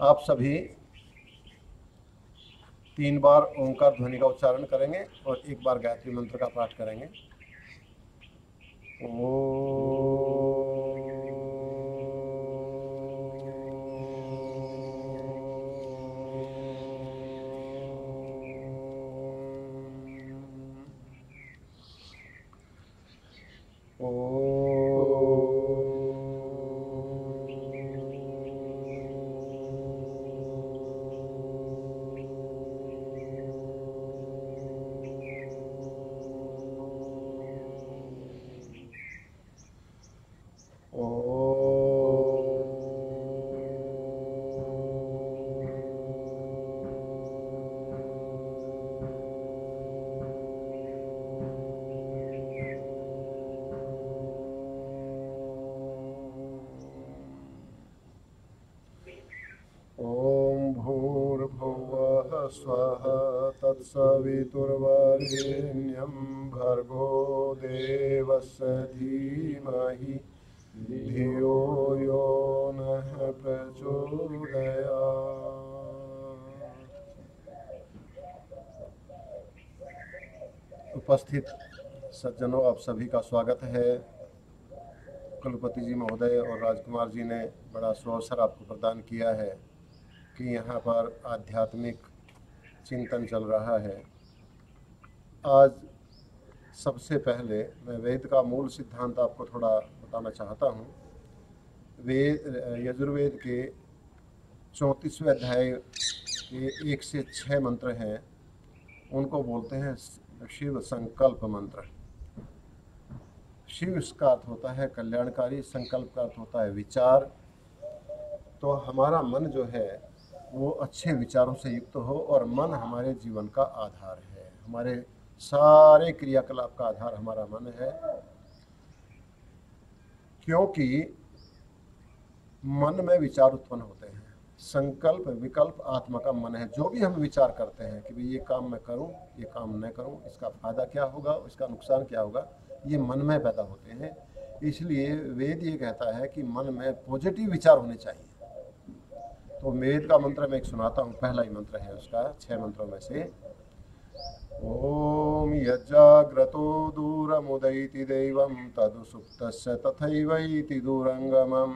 आप सभी 3 बार ओंकार ध्वनि का उच्चारण करेंगे और 1 बार गायत्री मंत्र का पाठ करेंगे। स्वः तत्सवितुर्वरेण्यं भर्गो देवस्य धीमहि धियो यो नः प्रचोदयात्। उपस्थित सज्जनों, आप सभी का स्वागत है। कुलपति जी महोदय और राजकुमार जी ने बड़ा सुअवसर आपको प्रदान किया है कि यहाँ पर आध्यात्मिक चिंतन चल रहा है। आज सबसे पहले मैं वेद का मूल सिद्धांत आपको थोड़ा बताना चाहता हूँ। यजुर्वेद के 34वें अध्याय के 1 से 6 मंत्र हैं, उनको बोलते हैं शिव संकल्प मंत्र। शिव का अर्थ होता है कल्याणकारी, संकल्प का अर्थ होता है विचार। तो हमारा मन जो है वो अच्छे विचारों से युक्त हो, और मन हमारे जीवन का आधार है। हमारे सारे क्रियाकलाप का आधार हमारा मन है, क्योंकि मन में विचार उत्पन्न होते हैं। संकल्प विकल्प आत्मा का मन है। जो भी हम विचार करते हैं कि भाई ये काम मैं करूं, ये काम न करूं, इसका फायदा क्या होगा, इसका नुकसान क्या होगा, ये मन में पैदा होते हैं। इसलिए वेद ये कहता है कि मन में पॉजिटिव विचार होने चाहिए। तो वेद का मंत्र मैं एक सुनाता हूँ, पहला ही मंत्र है उसका 6 मंत्रों में से। ओम यज्जाग्रतो दूरमुदैति दैवं तदुसुप्तस्य तथैवैति दूरंगमं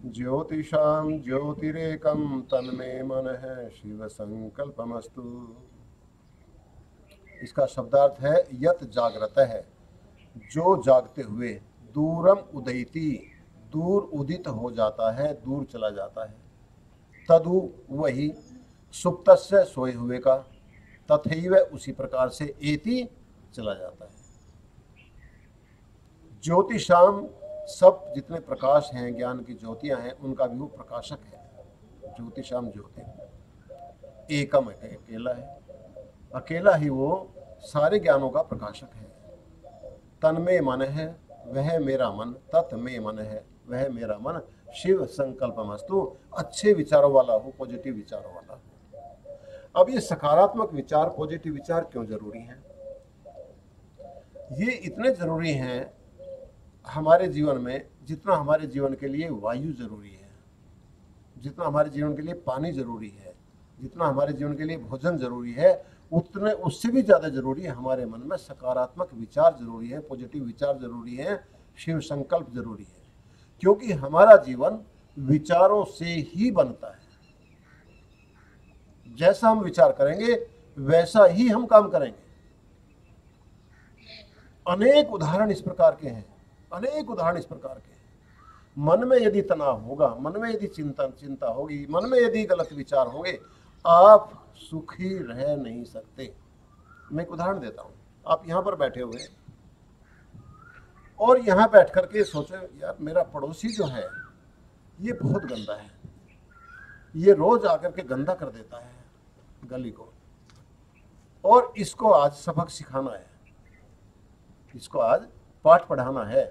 ज्योतिषां ज्योतिरेकं तन्मे मनः शिव संकल्पमस्तु। इसका शब्दार्थ है यत जागृत है, जो जागते हुए, दूरम उदैति, दूर उदित हो जाता है, दूर चला जाता है, तदु वही, सुप्तस्य सोए हुए का, तथैव उसी प्रकार से, एति चला जाता है। ज्योतिषाम सब जितने प्रकाश हैं, ज्ञान की ज्योतियां हैं, उनका भी वो प्रकाशक है। ज्योतिषाम ज्योति, एकम अकेला है, अकेला ही वो सारे ज्ञानों का प्रकाशक है। तन्मे मन है, वह मेरा मन, तत् में मन है, वह मेरा मन, शिव संकल्पमस्तु, अच्छे विचारों वाला हो, पॉजिटिव विचारों वाला हो। अब ये सकारात्मक विचार, पॉजिटिव विचार क्यों जरूरी हैं? ये इतने जरूरी हैं हमारे जीवन में, जितना हमारे जीवन के लिए वायु जरूरी है, जितना हमारे जीवन के लिए पानी जरूरी है, जितना हमारे जीवन के लिए भोजन जरूरी है, उतने उससे भी ज़्यादा जरूरी है हमारे मन में सकारात्मक विचार जरूरी है, पॉजिटिव विचार जरूरी है, शिव संकल्प जरूरी है। क्योंकि हमारा जीवन विचारों से ही बनता है। जैसा हम विचार करेंगे वैसा ही हम काम करेंगे। अनेक उदाहरण इस प्रकार के हैं, अनेक उदाहरण इस प्रकार के हैं। मन में यदि तनाव होगा, मन में यदि चिंता होगी, मन में यदि गलत विचार होंगे, आप सुखी रह नहीं सकते। मैं एक उदाहरण देता हूं। आप यहां पर बैठे हुए हैं और यहां बैठ करके सोचो, यार मेरा पड़ोसी जो है ये बहुत गंदा है, ये रोज आकर के गंदा कर देता है गली को, और इसको आज सबक सिखाना है, इसको आज पाठ पढ़ाना है।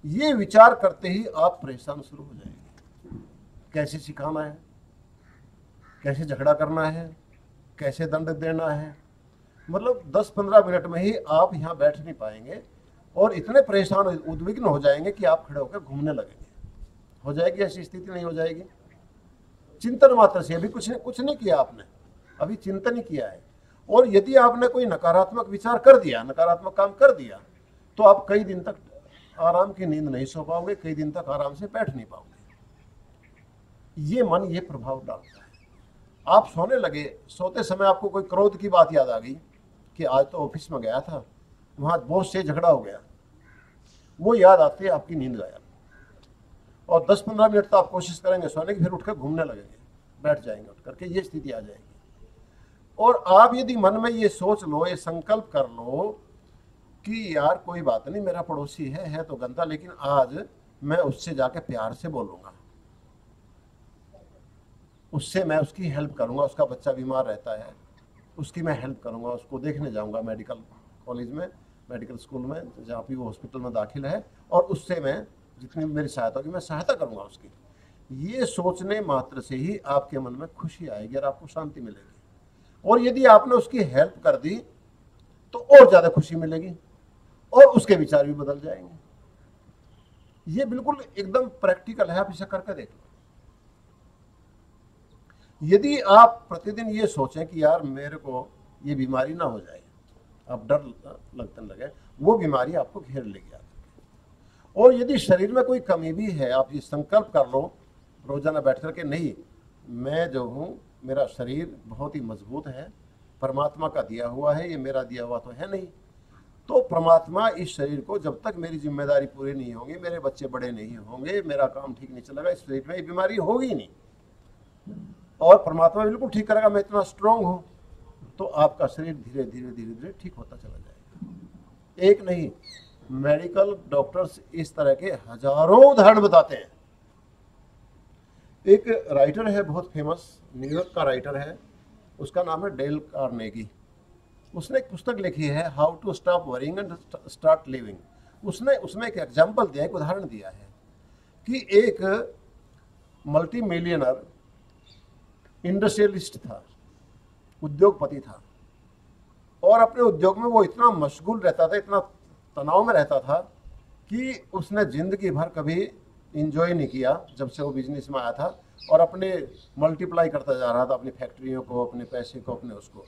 ये विचार करते ही आप परेशान शुरू हो जाएंगे। कैसे सिखाना है, कैसे झगड़ा करना है, कैसे दंड देना है, मतलब 10-15 मिनट में ही आप यहाँ बैठ नहीं पाएंगे और इतने परेशान उद्विग्न हो जाएंगे कि आप खड़े होकर घूमने लगेंगे। हो जाएगी ऐसी स्थिति? नहीं हो जाएगी? चिंतन मात्र से, अभी कुछ नहीं किया आपने, अभी चिंतन ही किया है। और यदि आपने कोई नकारात्मक विचार कर दिया, नकारात्मक काम कर दिया, तो आप कई दिन तक आराम की नींद नहीं सो पाओगे, कई दिन तक आराम से बैठ नहीं पाओगे। ये मन ये प्रभाव डालता है। आप सोने लगे, सोते समय आपको कोई क्रोध की बात याद आ गई कि आज तो ऑफिस में गया था, वहां बॉस से झगड़ा हो गया, वो याद आते आपकी नींद गायब। और 10-15 मिनट तो आप कोशिश करेंगे सोने की, फिर उठकर घूमने लगेंगे, बैठ जाएंगे उठ करके, ये स्थिति आ जाएगी। और आप यदि मन में ये सोच लो, ये संकल्प कर लो कि यार कोई बात नहीं, मेरा पड़ोसी है तो गंदा, लेकिन आज मैं उससे जाके प्यार से बोलूंगा, उससे मैं उसकी हेल्प करूंगा, उसका बच्चा बीमार रहता है, उसकी मैं हेल्प करूंगा, उसको देखने जाऊंगा मेडिकल कॉलेज में, मेडिकल स्कूल में, जहाँ भी वो हॉस्पिटल में दाखिल है, और उससे मैं जितनी मेरी सहायता होगी मैं सहायता करूंगा उसकी। ये सोचने मात्र से ही आपके मन में खुशी आएगी और आपको शांति मिलेगी। और यदि आपने उसकी हेल्प कर दी तो और ज्यादा खुशी मिलेगी और उसके विचार भी बदल जाएंगे। ये बिल्कुल एकदम प्रैक्टिकल है, आप इसे करके देख लो। यदि आप प्रतिदिन ये सोचें कि यार मेरे को ये बीमारी ना हो जाए, आप डर लगने लगे, वो बीमारी आपको घेर लेगी। और यदि शरीर में कोई कमी भी है, आप ये संकल्प कर लो रोजाना बैठ करके, नहीं मैं जो हूँ, मेरा शरीर बहुत ही मजबूत है, परमात्मा का दिया हुआ है, ये मेरा दिया हुआ तो है नहीं। तो परमात्मा इस शरीर को, जब तक मेरी जिम्मेदारी पूरी नहीं होगी, मेरे बच्चे बड़े नहीं होंगे, मेरा काम ठीक नहीं चलेगा, इस शरीर में ये बीमारी होगी नहीं, और परमात्मा बिल्कुल ठीक करेगा, मैं इतना स्ट्रांग हूँ। तो आपका शरीर धीरे धीरे धीरे धीरे ठीक होता चला जाएगा। एक नहीं, मेडिकल डॉक्टर्स इस तरह के हजारों उदाहरण बताते हैं। एक राइटर है बहुत फेमस, न्यूयॉर्क का राइटर है, उसका नाम है डेल कार्नेगी। उसने एक पुस्तक लिखी है, how to stop worrying and start living. उसने उसमें एक एग्जाम्पल दिया, एक उदाहरण दिया है कि एक मल्टी मिलियनर इंडस्ट्रियलिस्ट था, उद्योगपति था, और अपने उद्योग में वो इतना मशगूल रहता था, इतना तनाव में रहता था कि उसने जिंदगी भर कभी इंजॉय नहीं किया जब से वो बिजनेस में आया था, और अपने मल्टीप्लाई करता जा रहा था अपनी फैक्ट्रियों को, अपने पैसे को, अपने उसको।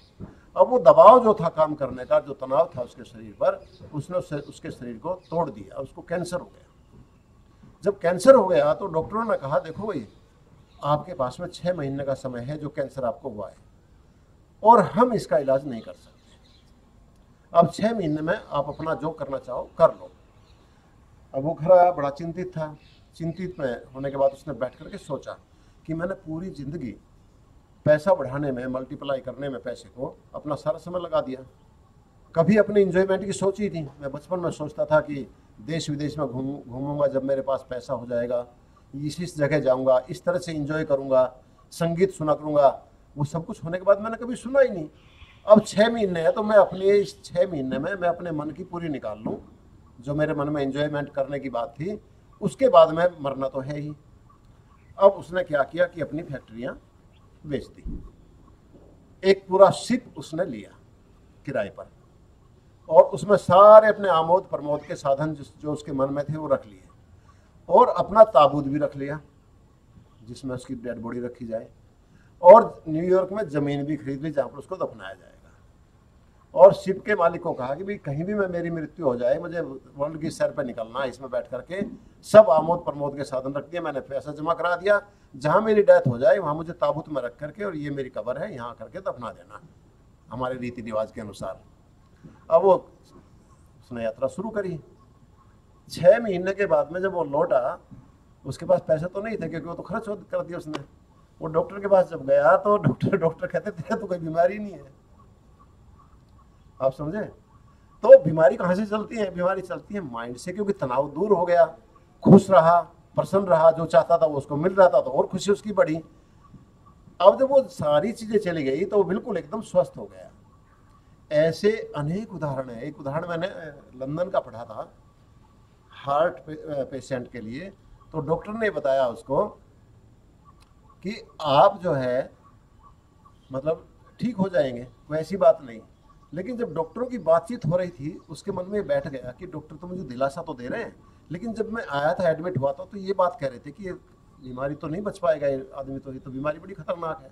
अब वो दबाव जो था काम करने का, जो तनाव था उसके शरीर पर, उसने उसके शरीर को तोड़ दिया, उसको कैंसर हो गया। जब कैंसर हो गया तो डॉक्टरों ने कहा, देखो भाई आपके पास में 6 महीने का समय है जो कैंसर आपको हुआ है, और हम इसका इलाज नहीं कर सकते। अब 6 महीने में आप अपना जो करना चाहो कर लो। अब वो घर आया, बड़ा चिंतित था। चिंतित में होने के बाद उसने बैठ करके सोचा कि मैंने पूरी जिंदगी पैसा बढ़ाने में, मल्टीप्लाई करने में पैसे को अपना सारा समय लगा दिया, कभी अपने इंजॉयमेंट की सोची थी। मैं बचपन में सोचता था कि देश विदेश में घूमूंगा जब मेरे पास पैसा हो जाएगा, इस जगह जाऊंगा, इस तरह से इंजॉय करूंगा, संगीत सुना करूंगा। वो सब कुछ होने के बाद मैंने कभी सुना ही नहीं। अब 6 महीने है तो मैं अपने इस 6 महीने में मैं अपने मन की पूरी निकाल लूँ, जो मेरे मन में एंजॉयमेंट करने की बात थी, उसके बाद में मरना तो है ही। अब उसने क्या किया कि अपनी फैक्ट्रियां बेच दी, एक पूरा शिप उसने लिया किराए पर, और उसमें सारे अपने आमोद प्रमोद के साधन जो उसके मन में थे वो रख लिए, और अपना ताबूत भी रख लिया जिसमें उसकी डेड बॉडी रखी जाए, और न्यूयॉर्क में ज़मीन भी खरीद ली जहाँ पर उसको दफनाया जाएगा। और शिप के मालिक को कहा कि भाई कहीं भी मैं मेरी मृत्यु हो जाए, मुझे वर्ल्ड की सैर पर निकलना है, इसमें बैठ करके सब आमोद प्रमोद के साधन रख दिए, मैंने पैसा जमा करा दिया, जहाँ मेरी डेथ हो जाए वहाँ मुझे ताबूत में रख करके, और ये मेरी कब्र है, यहाँ करके दफना देना हमारे रीति रिवाज के अनुसार। अब वो उसने यात्रा शुरू करी। 6 महीने के बाद में जब वो लौटा, उसके पास पैसे तो नहीं थे क्योंकि वो तो खर्च कर दिया उसने। वो डॉक्टर के पास जब गया तो डॉक्टर कहते थे तो कोई बीमारी नहीं है। आप समझे? तो बीमारी कहाँ से चलती है? बीमारी चलती है माइंड से, क्योंकि तनाव दूर हो गया, खुश रहा, प्रसन्न रहा, जो चाहता था वो उसको मिल रहा था, तो और खुशी उसकी बढ़ी। अब जब वो सारी चीजें चली गई तो वो बिल्कुल एकदम स्वस्थ हो गया। ऐसे अनेक उदाहरण है। एक उदाहरण मैंने लंदन का पढ़ा था, हार्ट पेशेंट के लिए। तो डॉक्टर ने बताया उसको कि आप जो है मतलब ठीक हो जाएंगे, कोई ऐसी बात नहीं। लेकिन जब डॉक्टरों की बातचीत हो रही थी, उसके मन में बैठ गया कि डॉक्टर तो मुझे दिलासा तो दे रहे हैं, लेकिन जब मैं आया था, एडमिट हुआ था, तो ये बात कह रहे थे कि बीमारी तो नहीं बच पाएगा ये आदमी, तो ये तो बीमारी बड़ी खतरनाक है।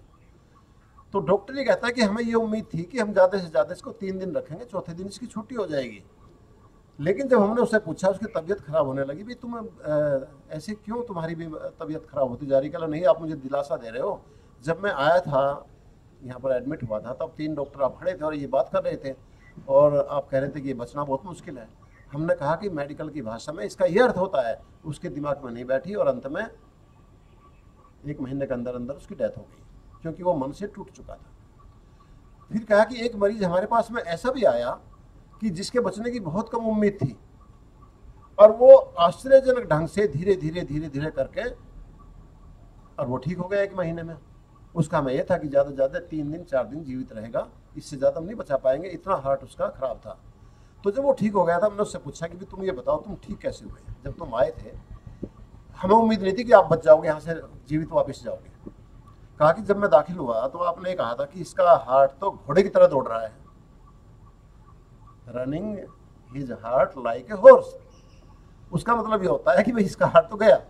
तो डॉक्टर ये कहता है कि हमें ये उम्मीद थी कि हम ज़्यादा से ज़्यादा इसको 3 दिन रखेंगे, चौथे दिन इसकी छुट्टी हो जाएगी। लेकिन जब हमने उससे पूछा, उसकी तबीयत खराब होने लगी, भाई तुम ऐसे क्यों, तुम्हारी भी तबीयत खराब होती जा रही? कहला नहीं, आप मुझे दिलासा दे रहे हो। जब मैं आया था यहाँ पर एडमिट हुआ था, तब 3 डॉक्टर आप खड़े थे और ये बात कर रहे थे, और आप कह रहे थे कि ये बचना बहुत मुश्किल है। हमने कहा कि मेडिकल की भाषा में इसका ये अर्थ होता है। उसके दिमाग में नहीं बैठी और अंत में 1 महीने के अंदर अंदर उसकी डेथ हो गई, क्योंकि वो मन से टूट चुका था। फिर कहा कि एक मरीज हमारे पास में ऐसा भी आया कि जिसके बचने की बहुत कम उम्मीद थी, और वो आश्चर्यजनक ढंग से धीरे धीरे धीरे धीरे करके और वो ठीक हो गया 1 महीने में। उसका हमें यह था कि ज़्यादा से ज़्यादा 3 दिन 4 दिन जीवित रहेगा, इससे ज़्यादा हम नहीं बचा पाएंगे, इतना हार्ट उसका खराब था। तो जब वो ठीक हो गया था, हमने उससे पूछा कि तुम ये बताओ तुम ठीक कैसे हुए? जब तुम आए थे हमें उम्मीद नहीं थी कि आप बच जाओगे, यहाँ से जीवित वापस जाओगे। कहा कि जब मैं दाखिल हुआ तो आपने कहा था कि इसका हार्ट तो घोड़े की तरह दौड़ रहा है, running his heart like a horse. उसका मतलब ये होता है कि भाई इसका हार्ट तो गया।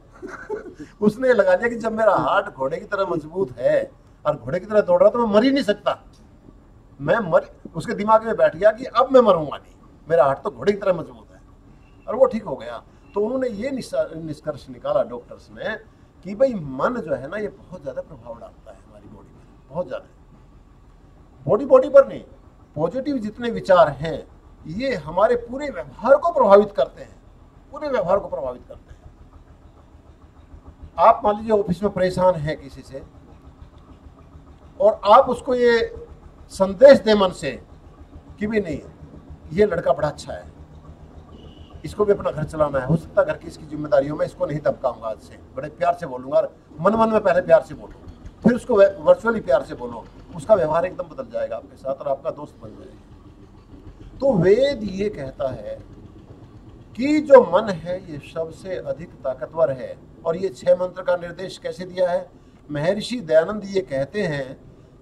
उसने लगा दिया कि जब मेरा हार्ट घोड़े की तरह मजबूत है और घोड़े की तरह दौड़ रहा, तो मैं मर ही नहीं सकता, उसके दिमाग में बैठ गया कि अब मैं मरूंगा नहीं, मेरा हार्ट तो घोड़े की तरह मजबूत है, और वो ठीक हो गया। तो उन्होंने ये निष्कर्ष निकाला डॉक्टर्स ने कि भाई मन जो है ना, ये बहुत ज़्यादा प्रभाव डालता है हमारी बॉडी में, बहुत ज़्यादा। बॉडी पर नहीं, पॉजिटिव जितने विचार हैं ये हमारे पूरे व्यवहार को प्रभावित करते हैं, पूरे व्यवहार को प्रभावित करते हैं। आप मान लीजिए ऑफिस में परेशान हैं किसी से, और आप उसको ये संदेश दे मन से कि भी नहीं, ये लड़का बड़ा अच्छा है, इसको भी अपना घर चलाना है, हो सकता है घर की इसकी जिम्मेदारियों में इसको नहीं दबकाऊंगा, आज से बड़े प्यार से बोलूंगा, मन मन में पहले प्यार से बोलो, फिर उसको वर्चुअली प्यार से बोलो, उसका व्यवहार एकदम बदल जाएगा आपके साथ और आपका दोस्त बन जाएगा। तो वेद ये कहता है कि जो मन है ये सबसे अधिक ताकतवर है। और ये 6 मंत्र का निर्देश कैसे दिया है? महर्षि दयानंद ये कहते हैं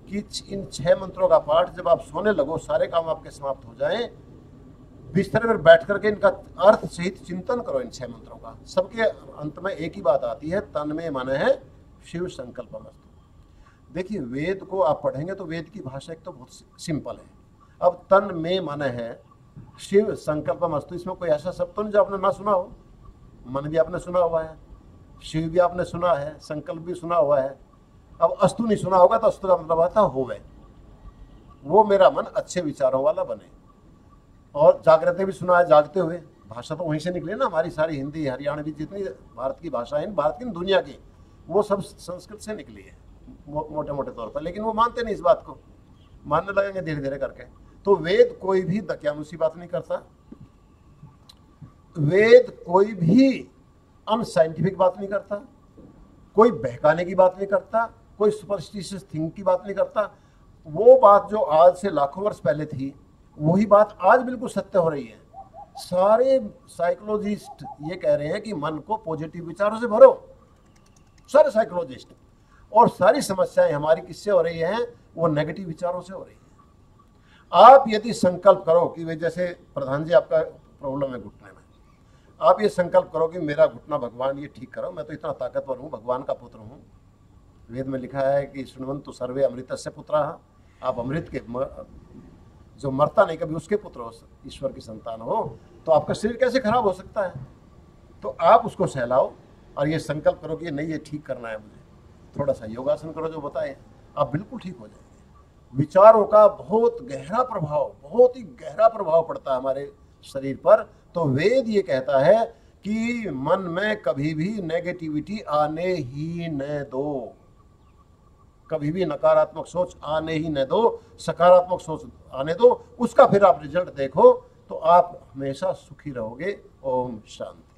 कि इन 6 मंत्रों का पाठ जब आप सोने लगो, सारे काम आपके समाप्त हो जाएं, बिस्तर पर बैठ करके इनका अर्थ सहित चिंतन करो इन 6 मंत्रों का। सबके अंत में एक ही बात आती है, तन में मन है शिव संकल्पमस्तु। देखिए, वेद को आप पढ़ेंगे तो वेद की भाषा एक तो बहुत सिंपल है। अब तन में मन है शिव संकल्पमस्तु, इसमें कोई ऐसा शब्द तो नहीं जो आपने ना सुना हो। मन भी आपने सुना हुआ है, शिव भी आपने सुना है, संकल्प भी सुना हुआ है। अब अस्तु नहीं सुना होगा तो अस्तु का मतलब आता होवे, वो मेरा मन अच्छे विचारों वाला बने। और जागृति भी सुना है, जागते हुए, भाषा तो वहीं से निकली ना, हमारी सारी हिंदी हरियाणवी जितनी भारत की भाषा है, भारत की दुनिया की, वो सब संस्कृत से निकली है मोटे मोटे तौर पर। लेकिन वो मानते नहीं इस बात को, मानने लगेंगे धीरे धीरे करके। तो वेद कोई भी दकियानुसी बात नहीं करता, वेद कोई भी अनसाइंटिफिक बात नहीं करता, कोई बहकाने की बात नहीं करता, कोई सुपरस्टिशियस थिंग की बात नहीं करता। वो बात जो आज से लाखों वर्ष पहले थी, वही बात आज बिल्कुल सत्य हो रही है। सारे साइकोलॉजिस्ट ये कह रहे हैं कि मन को पॉजिटिव विचारों से भरो, सारे साइकोलॉजिस्ट। और सारी समस्याएं हमारी किससे हो रही हैं? वो नेगेटिव विचारों से हो रही है। आप यदि संकल्प करो कि वे, जैसे प्रधान जी आपका प्रॉब्लम है घुटने में, आप ये संकल्प करो कि मेरा घुटना भगवान ये ठीक करो, मैं तो इतना ताकतवर हूँ, भगवान का पुत्र हूँ। वेद में लिखा है कि शृण्वन्तु सर्वे अमृतस्य पुत्राः, आप अमृत के जो मरता नहीं कभी उसके पुत्र हो, ईश्वर की संतान हो, तो आपका शरीर कैसे खराब हो सकता है? तो आप उसको सहलाओ और ये संकल्प करो कि नहीं, ये ठीक करना है मुझे। थोड़ा सा योगासन करो जो बताए, आप बिल्कुल ठीक हो जाएंगे। विचारों का बहुत गहरा प्रभाव, बहुत ही गहरा प्रभाव पड़ता है हमारे शरीर पर। तो वेद ये कहता है कि मन में कभी भी नेगेटिविटी आने ही न दो, कभी भी नकारात्मक सोच आने ही न दो, सकारात्मक सोच आने दो। उसका फिर आप रिजल्ट देखो तो आप हमेशा सुखी रहोगे। ओम शांति।